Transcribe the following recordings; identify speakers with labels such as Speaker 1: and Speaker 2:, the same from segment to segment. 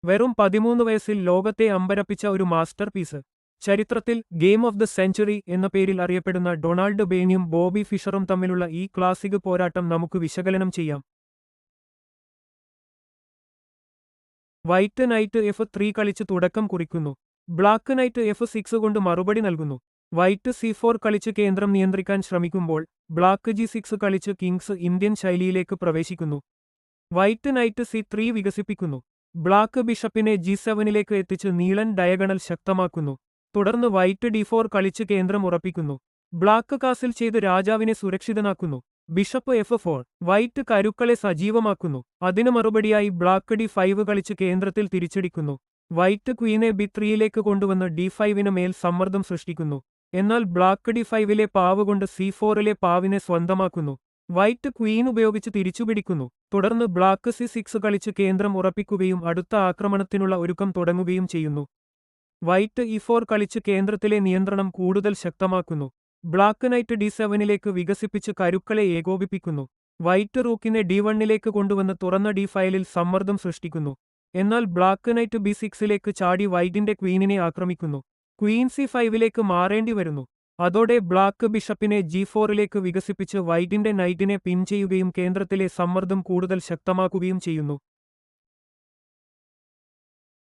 Speaker 1: വെറും 13 വയസ്സിൽ ലോകത്തെ അമ്പരപ്പിച്ച ഒരു മാസ്റ്റർ പീസ്. ചരിത്രത്തിൽ ഗെയിം ഓഫ് ദ സെഞ്ചുറി എന്ന പേരിൽ അറിയപ്പെടുന്ന ഡൊണാൾഡ് ബെയ്നിയും ബോബി ഫിഷറും തമ്മിലുള്ള ഈ ക്ലാസിക് പോരാട്ടം നമുക്ക് വിശകലനം ചെയ്യാം. വൈറ്റ് നൈറ്റ് F3 കളിച്ച് തുടക്കം കുറിക്കുന്നു. ബ്ലാക്ക് നൈറ്റ് F6 കൊണ്ട് മറുപടി നൽകുന്നു. വൈറ്റ് C4 കളിച്ച് കേന്ദ്രം നിയന്ത്രിക്കാൻ ശ്രമിക്കുമ്പോൾ ബ്ലാക്ക് G6 കളിച്ച് കിങ്സ് ഇന്ത്യൻ ശൈലിയിലേക്ക് പ്രവേശിക്കുന്നു. വൈറ്റ് നൈറ്റ് C3 വികസിപ്പിക്കുന്നു. ബ്ലാക്ക് ബിഷപ്പിനെ G7ലേക്ക് എത്തിച്ച് നീളൻ ഡയഗണൽ ശക്തമാക്കുന്നു. തുടർന്ന് വൈറ്റ് D4 കളിച്ച് കേന്ദ്രം ഉറപ്പിക്കുന്നു. ബ്ലാക്ക് കാസിൽ ചെയ്ത് രാജാവിനെ സുരക്ഷിതനാക്കുന്നു. Bishop F4 white കരുക്കളെ സജീവമാക്കുന്നു. അതിനു മറുപടിയായി ബ്ലാക്ക് D5 കളിച്ച് കേന്ദ്രത്തിൽ തിരിച്ചടിക്കുന്നു. വൈറ്റ് ക്വീനെ B3യിലേക്ക് കൊണ്ടുവന്ന് D5ന് മേൽ സമ്മർദ്ദം സൃഷ്ടിക്കുന്നു. എന്നാൽ ബ്ലാക്ക് D5ലെ പാവ് കൊണ്ട് C4ലെ പാവിനെ സ്വന്തമാക്കുന്നു. വൈറ്റ് ക്വീൻ ഉപയോഗിച്ച് തിരിച്ചുപിടിക്കുന്നു. തുടർന്ന് ബ്ലാക്ക് C6 കളിച്ച് കേന്ദ്രം ഉറപ്പിക്കുകയും അടുത്ത ആക്രമണത്തിനുള്ള ഒരുക്കം തുടങ്ങുകയും ചെയ്യുന്നു. വൈറ്റ് E4 കളിച്ച് കേന്ദ്രത്തിലെ നിയന്ത്രണം കൂടുതൽ ശക്തമാക്കുന്നു. ബ്ലാക്ക് നൈറ്റ് D7ലേക്ക് വികസിപ്പിച്ച് കരുക്കളെ ഏകോപിപ്പിക്കുന്നു. വൈറ്റ് റൂക്കിനെ D1ലേക്ക് കൊണ്ടുവന്ന് തുറന്ന D5ൽ സമ്മർദ്ദം സൃഷ്ടിക്കുന്നു. എന്നാൽ ബ്ലാക്ക് നൈറ്റ് B6ലേക്ക് ചാടി വൈറ്റിന്റെ ക്വീനിനെ ആക്രമിക്കുന്നു. ക്വീൻ C5ലേക്ക് മാറേണ്ടി വരുന്നു. അതോടെ ബ്ലാക്ക് ബിഷപ്പിനെ G4ലേക്ക് വികസിപ്പിച്ച് വൈറ്റിന്റെ നൈറ്റിനെ പിൻ ചെയ്യുകയും കേന്ദ്രത്തിലെ സമ്മർദ്ദം കൂടുതൽ ശക്തമാക്കുകയും ചെയ്യുന്നു.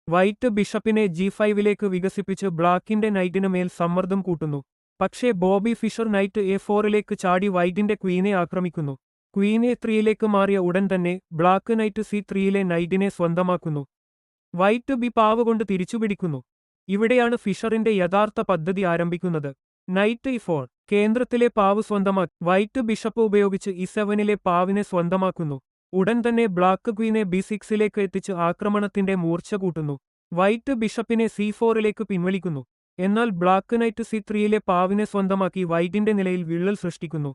Speaker 1: വൈറ്റ് ബിഷപ്പിനെ G5ലേക്ക് വികസിപ്പിച്ച് ബ്ലാക്കിന്റെ നൈറ്റിന് മേൽ സമ്മർദ്ദം കൂട്ടുന്നു. പക്ഷേ ബോബി ഫിഷർ നൈറ്റ് A4ലേക്ക് ചാടി വൈറ്റിന്റെ ക്വീനെ ആക്രമിക്കുന്നു. ക്വീൻ A3യിലേക്ക് മാറിയ ഉടൻ തന്നെ ബ്ലാക്ക് നൈറ്റ് C3യിലെ നൈറ്റിനെ സ്വന്തമാക്കുന്നു. വൈറ്റ് ബി പാവ് കൊണ്ട് തിരിച്ചുപിടിക്കുന്നു. ഇവിടെയാണ് ഫിഷറിന്റെ യഥാർത്ഥ പദ്ധതി ആരംഭിക്കുന്നത്. നൈറ്റ് E4 കേന്ദ്രത്തിലെ പാവ് സ്വന്തമാക്കി വൈറ്റ് ബിഷപ്പ് ഉപയോഗിച്ച് E7ലെ പാവിനെ സ്വന്തമാക്കുന്നു. ഉടൻ തന്നെ ബ്ലാക്ക് ക്വീനെ B6ലേക്ക് എത്തിച്ച് ആക്രമണത്തിന്റെ മൂർച്ച കൂട്ടുന്നു. വൈറ്റ് ബിഷപ്പിനെ C4ലേക്ക് പിൻവലിക്കുന്നു. എന്നാൽ ബ്ലാക്ക് നൈറ്റ് C3യിലെ പാവിനെ സ്വന്തമാക്കി വൈറ്റിന്റെ നിലയിൽ വിള്ളൽ സൃഷ്ടിക്കുന്നു.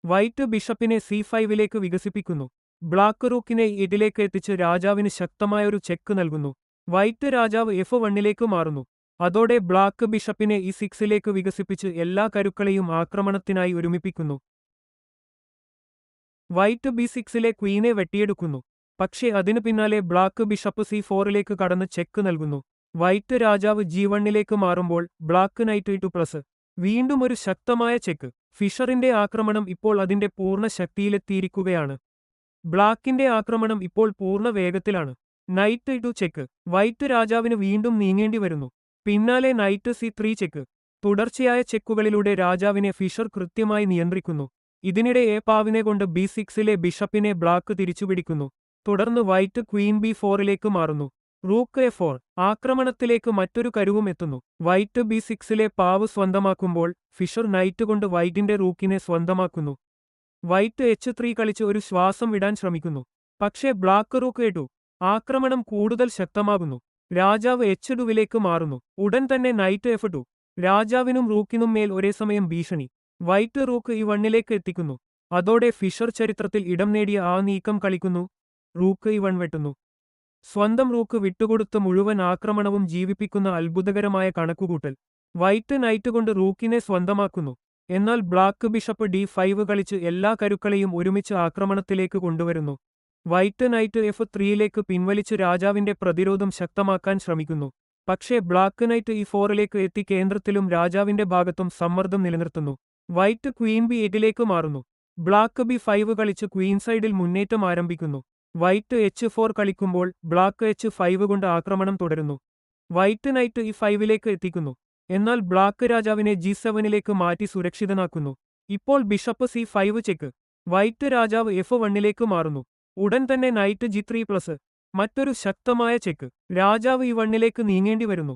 Speaker 1: വൈറ്റ് ബിഷപ്പിനെ C5ലേക്ക് വികസിപ്പിക്കുന്നു. ബ്ലാക്ക് റൂക്കിനെ ഇതിലേക്ക് എത്തിച്ച് രാജാവിന് ശക്തമായൊരു ചെക്ക് നൽകുന്നു. വൈറ്റ് രാജാവ് F1ലേക്ക് മാറുന്നു. അതോടെ ബ്ലാക്ക് ബിഷപ്പിനെ E6ലേക്ക് വികസിപ്പിച്ച് എല്ലാ കരുക്കളെയും ആക്രമണത്തിനായി ഒരുമിപ്പിക്കുന്നു. വൈറ്റ് B6ലെ ക്വീനെ വെട്ടിയെടുക്കുന്നു. പക്ഷേ അതിനു പിന്നാലെ ബ്ലാക്ക് ബിഷപ്പ് C4ലേക്ക് കടന്ന് ചെക്ക് നൽകുന്നു. വൈറ്റ് രാജാവ് G1ലേക്ക് മാറുമ്പോൾ ബ്ലാക്ക് നൈറ്റ് E2+. വീണ്ടും ഒരു ശക്തമായ ചെക്ക്. ഫിഷറിന്റെ ആക്രമണം ഇപ്പോൾ അതിന്റെ പൂർണ്ണ ശക്തിയിലെത്തിയിരിക്കുകയാണ്. ബ്ലാക്കിന്റെ ആക്രമണം ഇപ്പോൾ പൂർണ്ണ വേഗത്തിലാണ്. Night E2 check. വൈറ്റ് രാജാവിന് വീണ്ടും നീങ്ങേണ്ടി വരുന്നു. പിന്നാലെ നൈറ്റ് C3 ചെക്ക്. തുടർച്ചയായ ചെക്കുകളിലൂടെ രാജാവിനെ ഫിഷർ കൃത്യമായി നിയന്ത്രിക്കുന്നു. ഇതിനിടെ പാവിനെ കൊണ്ട് B6ലെ ബിഷപ്പിനെ ബ്ലാക്ക് തിരിച്ചുപിടിക്കുന്നു. തുടർന്ന് വൈറ്റ് ക്വീൻ B4ലേക്ക് മാറുന്നു. റൂക്ക് A4 ആക്രമണത്തിലേക്ക് മറ്റൊരു കരുവും എത്തുന്നു. വൈറ്റ് B6ലെ പാവ് സ്വന്തമാക്കുമ്പോൾ ഫിഷർ നൈറ്റ് കൊണ്ട് വൈറ്റിന്റെ റൂക്കിനെ സ്വന്തമാക്കുന്നു. വൈറ്റ് H3 കളിച്ച് ഒരു ശ്വാസം വിടാൻ ശ്രമിക്കുന്നു. പക്ഷേ ബ്ലാക്ക് റൂക്ക് A2 ആക്രമണം കൂടുതൽ ശക്തമാകുന്നു. രാജാവ് H2ലേക്ക് മാറുന്നു. ഉടൻ തന്നെ നൈറ്റ് F2 രാജാവിനും റൂക്കിനും മേൽ ഒരേസമയം ഭീഷണി. വൈറ്റ് റൂക്ക് E1ലേക്ക് എത്തിക്കുന്നു. അതോടെ ഫിഷർ ചരിത്രത്തിൽ ഇടം നേടിയ ആ നീക്കം കളിക്കുന്നു. Rook E1 വെട്ടുന്നു. സ്വന്തം റൂക്ക് വിട്ടുകൊടുത്ത് മുഴുവൻ ആക്രമണവും ജീവിപ്പിക്കുന്ന അത്ഭുതകരമായ കണക്കുകൂട്ടൽ. വൈറ്റ് നൈറ്റ് കൊണ്ട് റൂക്കിനെ സ്വന്തമാക്കുന്നു. എന്നാൽ ബ്ലാക്ക് ബിഷപ്പ് D5 കളിച്ച് എല്ലാ കരുക്കളെയും ഒരുമിച്ച് ആക്രമണത്തിലേക്ക് കൊണ്ടുവരുന്നു. വൈറ്റ് നൈറ്റ് F3യിലേക്ക് പിൻവലിച്ച് രാജാവിന്റെ പ്രതിരോധം ശക്തമാക്കാൻ ശ്രമിക്കുന്നു. പക്ഷേ ബ്ലാക്ക് നൈറ്റ് E4ലേക്ക് എത്തി കേന്ദ്രത്തിലും രാജാവിന്റെ ഭാഗത്തും സമ്മർദ്ദം നിലനിർത്തുന്നു. വൈറ്റ് ക്വീൻ B8ലേക്ക് മാറുന്നു. ബ്ലാക്ക് B5 കളിച്ച് ക്വീൻ സൈഡിൽ മുന്നേറ്റം ആരംഭിക്കുന്നു. വൈറ്റ് H4 കളിക്കുമ്പോൾ ബ്ലാക്ക് H5 കൊണ്ട് ആക്രമണം തുടരുന്നു. വൈറ്റ് നൈറ്റ് E5ലേക്ക് എത്തിക്കുന്നു. എന്നാൽ ബ്ലാക്ക് രാജാവിനെ G7ലേക്ക് മാറ്റി സുരക്ഷിതനാക്കുന്നു. ഇപ്പോൾ ബിഷപ്പ് C5 ചെക്ക്. വൈറ്റ് രാജാവ് F1ലേക്ക് മാറുന്നു. ഉടൻ തന്നെ നൈറ്റ് G3+. മറ്റൊരു ശക്തമായ ചെക്ക്. രാജാവ് E1ലേക്ക് നീങ്ങേണ്ടി വരുന്നു.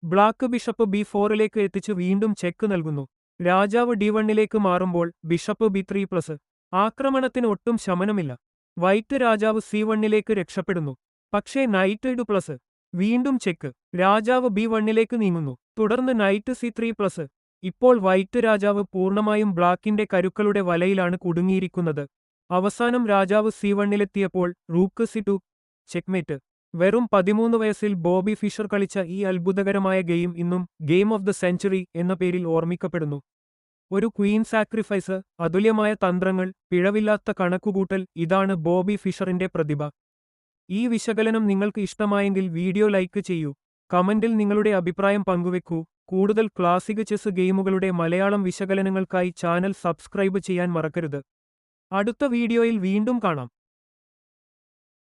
Speaker 1: ബ്ലാക്ക് ബിഷപ്പ് B4ലേക്ക് എത്തിച്ച് വീണ്ടും ചെക്ക് നൽകുന്നു. രാജാവ് D1ലേക്ക് മാറുമ്പോൾ ബിഷപ്പ് B3+. ആക്രമണത്തിന് ഒട്ടും ശമനമില്ല. വൈറ്റ് രാജാവ് C1ലേക്ക് രക്ഷപ്പെടുന്നു. പക്ഷേ നൈറ്റ് E2+. വീണ്ടും ചെക്ക്. രാജാവ് B1ലേക്ക് നീങ്ങുന്നു. തുടർന്ന് നൈറ്റ് C3+. ഇപ്പോൾ വൈറ്റ് രാജാവ് പൂർണ്ണമായും ബ്ലാക്കിന്റെ കരുക്കളുടെ വലയിലാണ് കുടുങ്ങിയിരിക്കുന്നത്. അവസാനം രാജാവ് C1ലെത്തിയപ്പോൾ റൂക്ക് C2 ചെക്ക്മേറ്റ്. വെറും 13 വയസ്സിൽ ബോബി ഫിഷർ കളിച്ച ഈ അത്ഭുതകരമായ ഗെയിം ഇന്നും ഗെയിം ഓഫ് ദ സെഞ്ചുറി എന്ന പേരിൽ ഓർമ്മിക്കപ്പെടുന്നു. ഒരു ക്വീൻ സാക്രിഫൈസ്, അതുല്യമായ തന്ത്രങ്ങൾ, പിഴവില്ലാത്ത കണക്കുകൂട്ടൽ, ഇതാണ് ബോബി ഫിഷറിന്റെ പ്രതിഭ. ഈ വിശകലനം നിങ്ങൾക്ക് ഇഷ്ടമായെങ്കിൽ വീഡിയോ ലൈക്ക് ചെയ്യൂ. കമന്റിൽ നിങ്ങളുടെ അഭിപ്രായം പങ്കുവെക്കൂ. കൂടുതൽ ക്ലാസിക് ചെസ് ഗെയിമുകളുടെ മലയാളം വിശകലനങ്ങൾക്കായി ചാനൽ സബ്സ്ക്രൈബ് ചെയ്യാൻ മറക്കരുത്. അടുത്ത വീഡിയോയിൽ വീണ്ടും കാണാം.